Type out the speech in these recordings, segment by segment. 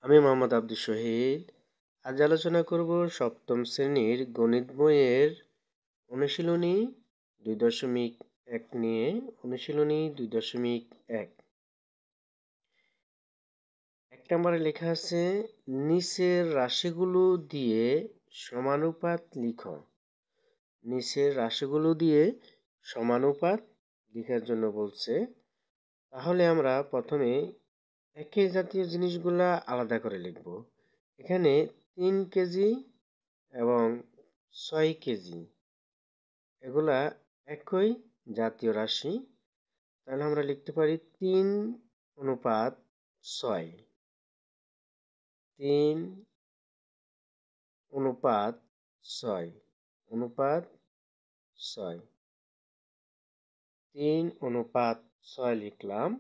আমি মোহাম্মদ আব্দুল শহীদ। আজ আলোচনা করব সপ্তম শ্রেণীর গণিত বইয়ের অনুশীলনী 2.1 নিয়ে। অনুশীলনী 2.1 এক নম্বরে লেখা আছে, নিচের রাশিগুলো দিয়ে সমানুপাত লিখো। নিচের রাশিগুলো দিয়ে সমানুপাত লেখার জন্য বলছে। তাহলে আমরা প্রথমে একই জাতীয় জিনিসগুলা আলাদা করে লিখব। এখানে 3 কেজি এবং 6 কেজি এগুলা একই জাতীয় রাশি। তাহলে আমরা লিখতে পারি 3:6। 3:6 অনুপাত 6। 3:6 লিখলাম।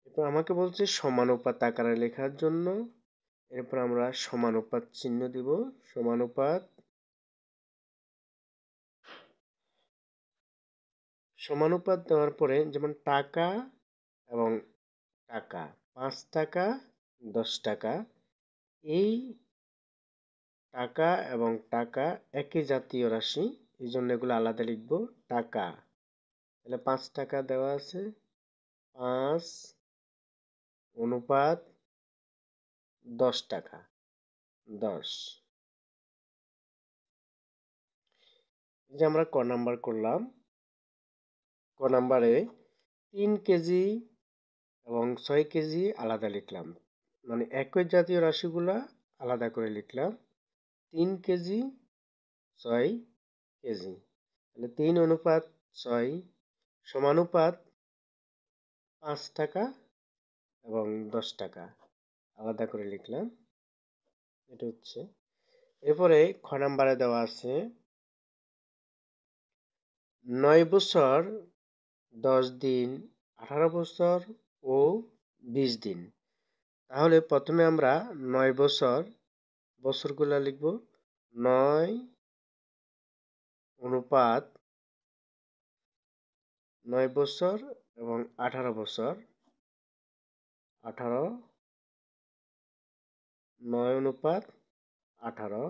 এরপর আমাকে বলছে সমানুপাত আকারে লেখার জন্য। এরপর আমরা সমানুপাত চিহ্ন দিব। সমানুপাত দেওয়ার পরে যেমন টাকা এবং টাকা, 5 টাকা 10 টাকা, এই টাকা এবং টাকা একই জাতীয় রাশি, এই জন্য এগুলো আলাদা লিখব। টাকা, তাহলে 5 টাকা দেওয়া আছে, 5:10 টাকা, 10। এই যে আমরা ক নাম্বার করলাম। ক নাম্বারে 3 কেজি এবং 6 কেজি আলাদা লিখলাম, মানে একই জাতীয় রাশিগুলা আলাদা করে লিখলাম। 3 কেজি 6 কেজি, তাহলে 3:6 সমানুপাত 5 টাকা এবং 10 টাকা আলাদা করে লিখলাম। এটা হচ্ছে। এরপরে খ নাম্বারে দেওয়া আছে 9 বছর 10 দিন, 18 বছর ও 20 দিন। তাহলে প্রথমে আমরা 9 বছরগুলা লিখব। 9 বছর এবং 18 বছর। 18, 9:18।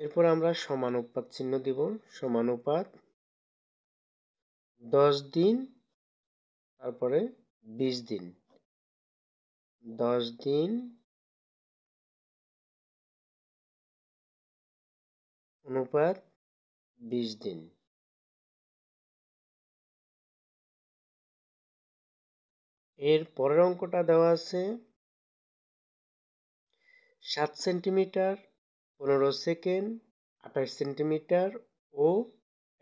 এরপর আমরা সমানুপাত চিহ্ন দিব। সমানুপাত 10 দিন, তারপরে 20 দিন। 10 দিন অনুপাত 20 দিন। এর পরের অঙ্কটা দেওয়া আছে 7 সেন্টিমিটার 15 সেকেন্ড, 28 সেন্টিমিটার ও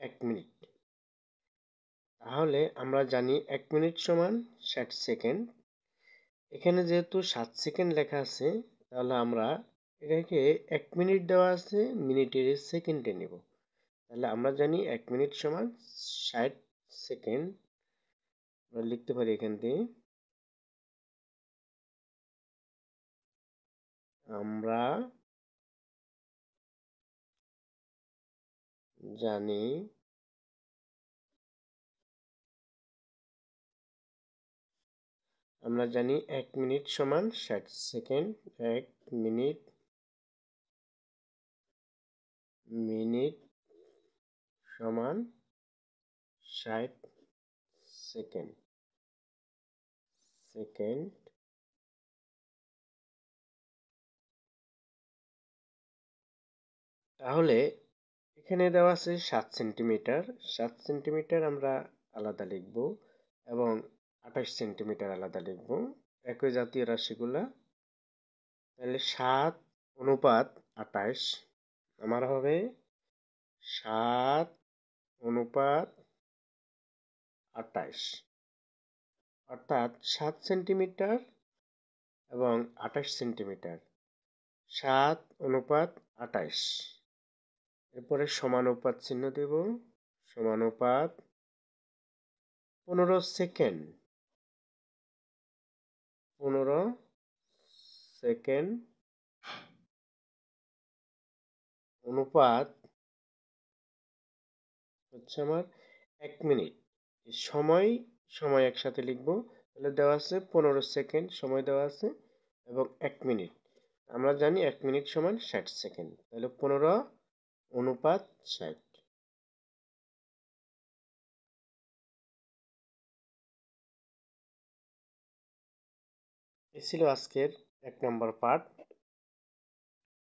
1 মিনিট। তাহলে আমরা জানি 1 মিনিট সমান 60 সেকেন্ড। এখানে যেহেতু 7 সেকেন্ড লেখা আছে, তাহলে আমরা এটাকে 1 মিনিট দেওয়া আছে, মিনিটের সেকেন্ডে নেব। তাহলে আমরা জানি 1 মিনিট সমান 60 সেকেন্ড। আমরা লিখতে পারি এখান থেকে, আমরা জানি 1 মিনিট সমান 60 সেকেন্ড। 1 মিনিট সমান 60 সেকেন্ড। তাহলে এখানে দেওয়া আছে 7 সেন্টিমিটার। 7 সেন্টিমিটার আমরা আলাদা লিখব এবং 28 সেন্টিমিটার আলাদা লিখব, একই জাতীয় রাশিগুলা। তাহলে 7:28 আমার হবে 7:28, অর্থাৎ 7 সেন্টিমিটার এবং 28 সেন্টিমিটার। 7:28। এরপরে সমানুপাত চিহ্ন দেব। সমানুপাত 15 সেকেন্ড। 15 সেকেন্ড অনুপাত হচ্ছে আমার 1 মিনিট। সময় একসাথে লিখব। তাহলে দেওয়া আছে 15 সেকেন্ড সময় দেওয়া আছে এবং 1 মিনিট। আমরা জানি 1 মিনিট সমান 60 সেকেন্ড, তাহলে 15 অনুপাত 60। এ ছিল আজকের 1 নম্বর পার্ট।